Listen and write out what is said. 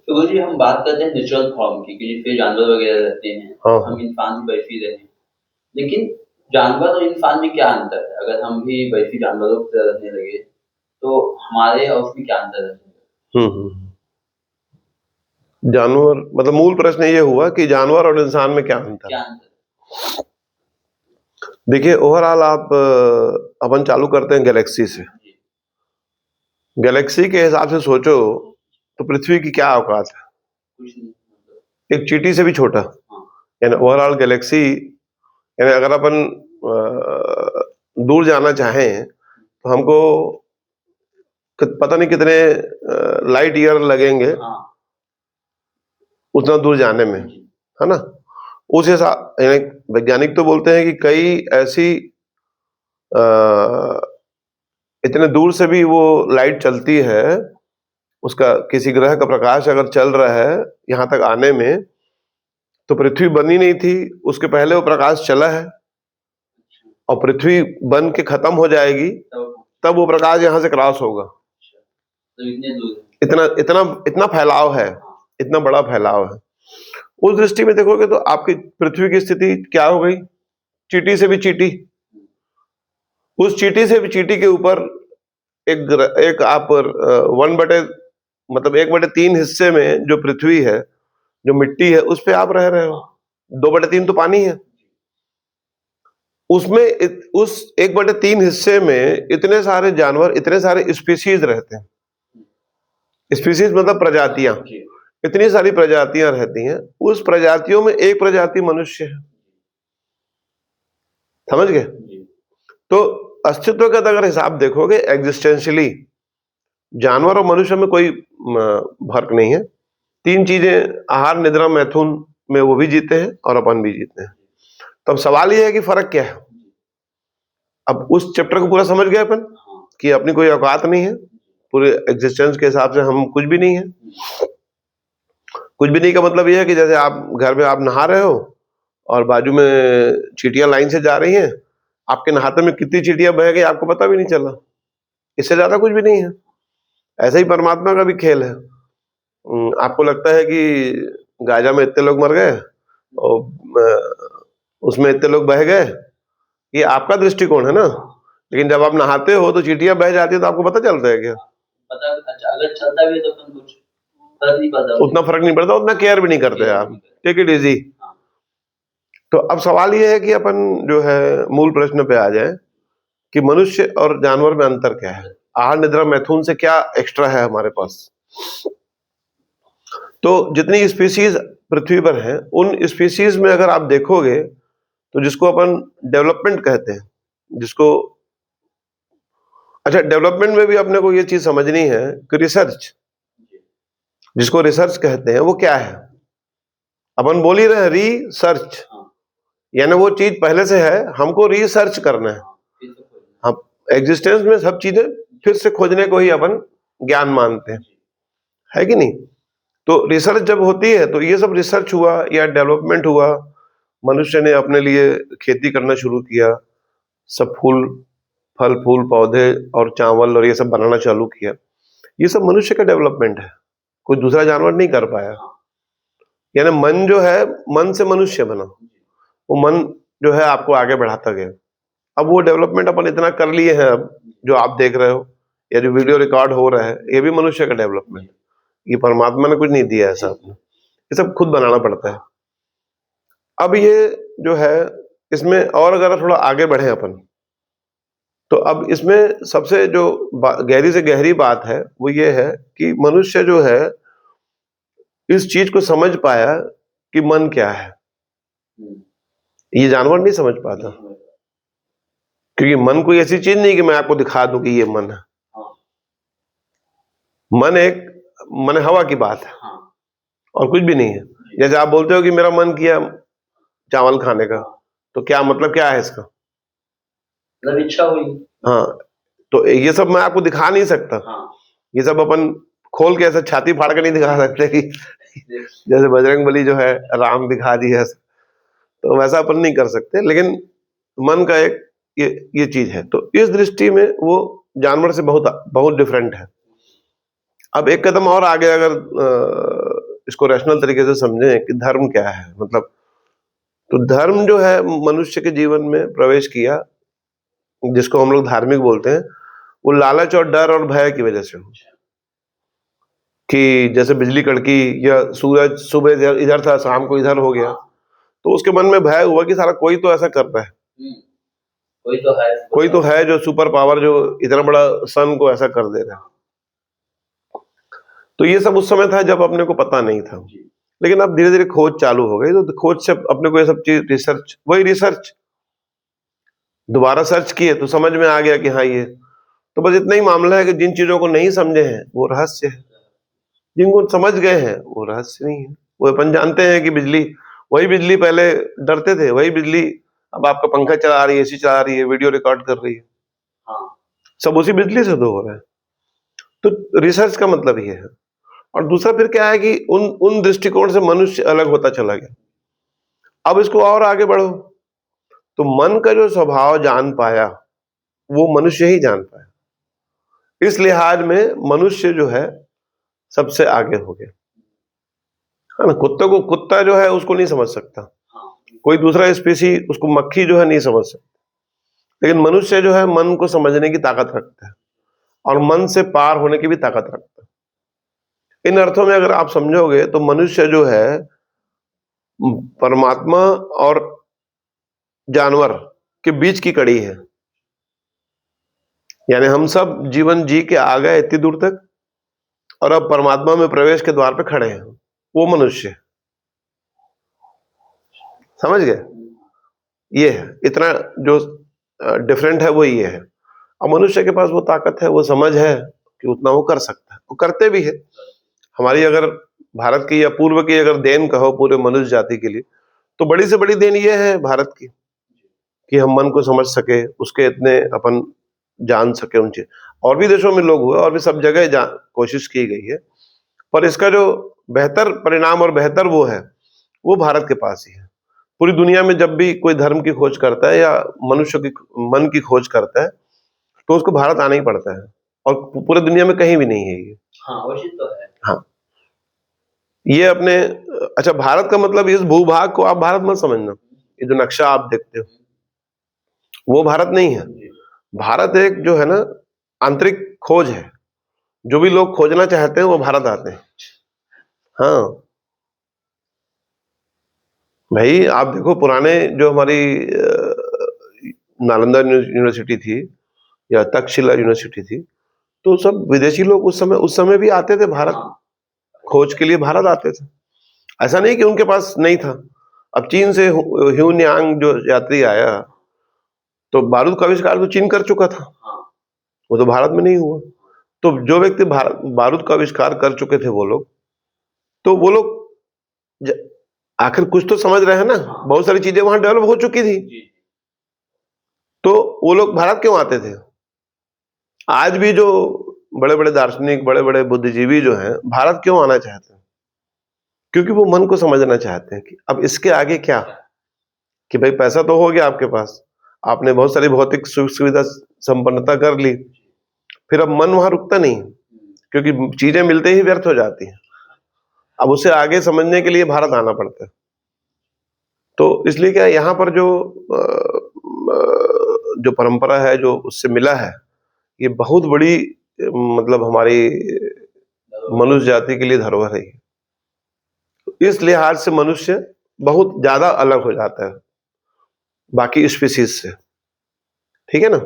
तो गुरुजी हम बात करते हैं नेचुरल फॉर्म की कि जिसपे जानवर वगैरह रहते हैं, हाँ हम इंसान भी वैसे ही रहे। लेकिन जानवर और इंसान में क्या अंतर है? अगर हम भी वैसे जानवरों की तरह रहने लगे, तो हमारे और उसमें क्या अंतर है? जानवर मतलब मूल प्रश्न ये हुआ कि जानवर और इंसान में क्या अंतर क्या है। अंतर? देखिए ओवरऑल आप अपन चालू करते हैं गैलेक्सी से। जी, गैलेक्सी के हिसाब से सोचो तो पृथ्वी की क्या औकात है, कुछ नहीं मतलब एक चींटी से भी छोटा। हाँ, यानी ओवरऑल गैलेक्सी, यानी अगर अपन दूर जाना चाहें तो हमको पता नहीं कितने लाइट ईयर लगेंगे हाँ, उतना दूर जाने में, जी, है ना। उस हिसाब यानी वैज्ञानिक तो बोलते हैं कि कई ऐसी अ, इतने दूर से भी वो लाइट चलती है, उसका किसी ग्रह का प्रकाश अगर चल रहा है यहाँ तक आने में, तो पृथ्वी बनी नहीं थी उसके पहले वो प्रकाश चला है, अच्छा, और पृथ्वी बन के खत्म हो जाएगी तब तब वो प्रकाश यहाँ से क्रॉस होगा। अच्छा, तो इतने दूर है। इतना इतना इतना फैलाव है, हाँ, इतना बड़ा फैलाव है। उस दृष्टि में देखोगे तो आपकी पृथ्वी की स्थिति क्या हो गई, चींटी से भी चींटी। उस चींटी से भी चींटी के ऊपर एक आप 1/, मतलब 1/3 हिस्से में जो पृथ्वी है, जो मिट्टी है, उस पे आप रह रहे हो। 2/3 तो पानी है। उसमें उस 1/3 हिस्से में इतने सारे जानवर, इतने सारे स्पीशीज रहते हैं। स्पीशीज मतलब प्रजातियां, जी, इतनी सारी प्रजातियां रहती हैं। उस प्रजातियों में एक प्रजाति मनुष्य है, समझ गए। जी, तो अस्तित्व का अगर हिसाब देखोगे एग्जिस्टेंशियली, जानवर और मनुष्य में कोई फर्क नहीं है। तीन चीजें आहार निद्रा मैथुन में वो भी जीते हैं और अपन भी जीते हैं। तो अब सवाल ये है कि फर्क क्या है। अब उस चैप्टर को पूरा समझ गए अपन हाँ, कि अपनी कोई औकात नहीं है, पूरे एग्जिस्टेंस के हिसाब से हम कुछ भी नहीं है। कुछ भी नहीं का मतलब ये है कि जैसे आप घर में आप नहा रहे हो और बाजू में चींटियां लाइन से जा रही हैं, आपके नहाते में कितनी चींटियां बह गई आपको पता भी नहीं चला। इससे ज्यादा कुछ भी नहीं है। ऐसे ही परमात्मा का भी खेल है। आपको लगता है कि गाजा में इतने लोग मर गए और उसमें इतने लोग बह गए, ये आपका दृष्टिकोण है ना। लेकिन जब आप नहाते हो तो चींटियां बह जाती है तो आपको पता चलता है क्या? पता अच्छा अगर चलता भी है तो अपन कुछ फर्क नहीं पड़ता, उतना फर्क नहीं पड़ता, उतना केयर भी नहीं करते केयर आप। नहीं करते। Take it easy. हाँ, तो अब सवाल ये है कि अपन जो है मूल प्रश्न पे आ जाए कि मनुष्य और जानवर में अंतर क्या है, आहार निद्रा मैथुन से क्या एक्स्ट्रा है हमारे पास। तो जितनी स्पीशीज पृथ्वी पर हैं, उन स्पीशीज में अगर आप देखोगे तो जिसको अपन डेवलपमेंट कहते हैं, जिसको, अच्छा डेवलपमेंट में भी अपने को ये चीज समझनी है कि रिसर्च, जी, जिसको रिसर्च कहते हैं वो क्या है। अपन बोल ही रहे हैं रिसर्च, हाँ, यानी वो चीज पहले से है, हमको रिसर्च करना है। हाँ, फिर तो खोजना। हम एग्जिस्टेंस में सब चीजें फिर से खोजने को ही अपन ज्ञान मानते हैं, जी, है कि नहीं। तो रिसर्च जब होती है तो ये सब रिसर्च हुआ या डेवलपमेंट हुआ, मनुष्य ने अपने लिए खेती करना शुरू किया, सब फूल फल फूल पौधे और चावल और ये सब बनाना चालू किया। ये सब मनुष्य का डेवलपमेंट है, कोई दूसरा जानवर नहीं कर पाया। हाँ, यानी मन जो है, मन से मनुष्य बना, जी, वो मन जो है आपको आगे बढ़ाता गया। अब वो डेवलपमेंट अपन इतना कर लिए हैं, अब जो आप देख रहे हो या जो वीडियो रिकॉर्ड हो रहा है, ये भी मनुष्य का डेवलपमेंट। ये परमात्मा ने कुछ नहीं दिया ऐसा अपने, ये सब खुद बनाना पड़ता है। अब ये जो है, इसमें और अगर थोड़ा आगे बढ़े अपन, तो अब इसमें सबसे जो गहरी से गहरी बात है वो ये है कि मनुष्य जो है इस चीज को समझ पाया कि मन क्या है। हम्म, ये जानवर नहीं समझ पाता, क्योंकि मन कोई ऐसी चीज नहीं कि मैं आपको दिखा दूं कि ये मन है। हाँ, मन हवा की बात है हाँ, और कुछ भी नहीं है। जैसे आप बोलते हो कि मेरा मन किया चावल खाने का, हाँ, तो क्या मतलब क्या है इसका। मतलब इच्छा हुई। हाँ, तो ये सब मैं आपको दिखा नहीं सकता। हाँ, ये सब अपन खोल के ऐसे छाती फाड़ के नहीं दिखा सकते कि जैसे बजरंगबली जो है राम दिखा दी है, तो वैसा अपन नहीं कर सकते। लेकिन मन का एक ये चीज है, तो इस दृष्टि में वो जानवर से बहुत बहुत डिफरेंट है। अब एक कदम और आगे अगर इसको रैशनल तरीके से समझें कि धर्म क्या है, मतलब तो धर्म जो है मनुष्य के जीवन में प्रवेश किया, जिसको हम लोग धार्मिक बोलते हैं, वो लालच और डर और भय की वजह से हो। कि जैसे बिजली कड़की या सूरज सुबह इधर था, शाम को इधर हो गया, तो उसके मन में भय हुआ कि सारा कोई तो ऐसा कर रहा है, कोई तो है जो सुपर पावर, जो इतना बड़ा सन को ऐसा कर दे रहा है। तो ये सब उस समय था जब अपने को पता नहीं था, लेकिन अब धीरे धीरे खोज चालू हो गई, तो खोज से अपने को ये सब चीज रिसर्च, वही रिसर्च दोबारा सर्च किए तो समझ में आ गया कि हाँ ये तो बस इतना ही मामला है कि जिन चीजों को नहीं समझे हैं वो रहस्य है, जिनको समझ गए हैं वो रहस्य नहीं है। वो अपन जानते हैं कि बिजली, वही बिजली पहले डरते थे, वही बिजली अब आपका पंखा चला रही है, एसी चला रही है, वीडियो रिकॉर्ड कर रही है, सब उसी बिजली से तो हो रहा है। तो रिसर्च का मतलब ये है। और दूसरा फिर क्या है कि उन दृष्टिकोण से मनुष्य अलग होता चला गया। अब इसको और आगे बढ़ो तो मन का जो स्वभाव जान पाया वो मनुष्य ही जान पाया। इस लिहाज में मनुष्य जो है सबसे आगे हो गया, है ना। कुत्ते को, कुत्ता जो है उसको नहीं समझ सकता, कोई दूसरा स्पीसी उसको, मक्खी जो है नहीं समझ सकती, लेकिन मनुष्य जो है मन को समझने की ताकत रखता है और मन से पार होने की भी ताकत रखता है। इन अर्थों में अगर आप समझोगे तो मनुष्य जो है परमात्मा और जानवर के बीच की कड़ी है। यानी हम सब जीवन जी के आ गए इतनी दूर तक और अब परमात्मा में प्रवेश के द्वार पे खड़े हैं, वो मनुष्य। समझ गए? ये है, इतना जो डिफरेंट है वो ये है। अब मनुष्य के पास वो ताकत है, वो समझ है कि उतना वो कर सकता है, वो करते भी है। हमारी अगर भारत की या पूर्व की अगर देन कहो पूरे मनुष्य जाति के लिए, तो बड़ी से बड़ी देन ये है भारत की कि हम मन को समझ सके, उसके इतने अपन जान सके उन चीज। और भी देशों में लोग हुए और भी सब जगह कोशिश की गई है, पर इसका जो बेहतर परिणाम और बेहतर वो है वो भारत के पास ही है। पूरी दुनिया में जब भी कोई धर्म की खोज करता है या मनुष्य की मन की खोज करता है तो उसको भारत आना ही पड़ता है, और पूरे दुनिया में कहीं भी नहीं है ये। तो है। हाँ, ये अपने, अच्छा भारत का मतलब इस भूभाग को आप भारत मत समझना, ये जो नक्शा आप देखते हो वो भारत नहीं है। भारत एक जो है ना आंतरिक खोज है, जो भी लोग खोजना चाहते हैं वो भारत आते हैं। हाँ भाई, आप देखो पुराने जो हमारी नालंदा यूनिवर्सिटी थी या तक्षशिला यूनिवर्सिटी थी, तो सब विदेशी लोग उस समय भी आते थे भारत, खोज के लिए भारत आते थे। ऐसा नहीं कि उनके पास नहीं था। अब चीन से ह्यूनयांग जो यात्री आया तो बारूद का आविष्कार तो चीन कर चुका था, वो तो भारत में नहीं हुआ। तो जो व्यक्ति बारूद का आविष्कार कर चुके थे वो लोग, तो वो लोग आखिर कुछ तो समझ रहे हैं ना, बहुत सारी चीजें वहां डेवलप हो चुकी थी, तो वो लोग भारत क्यों आते थे? आज भी जो बड़े बड़े दार्शनिक, बड़े बड़े बुद्धिजीवी जो हैं, भारत क्यों आना चाहते हैं? क्योंकि वो मन को समझना चाहते हैं कि अब इसके आगे क्या, कि भाई पैसा तो हो गया आपके पास, आपने बहुत सारी भौतिक सुख सुविधा संपन्नता कर ली, फिर अब मन वहां रुकता नहीं, क्योंकि चीजें मिलते ही व्यर्थ हो जाती हैं। अब उसे आगे समझने के लिए भारत आना पड़ता है। तो इसलिए क्या यहाँ पर जो परंपरा है जो उससे मिला है, ये बहुत बड़ी मतलब हमारी मनुष्य जाति के लिए धरोहर है। इस लिहाज से मनुष्य बहुत ज्यादा अलग हो जाता है बाकी स्पीसीज से, ठीक है ना।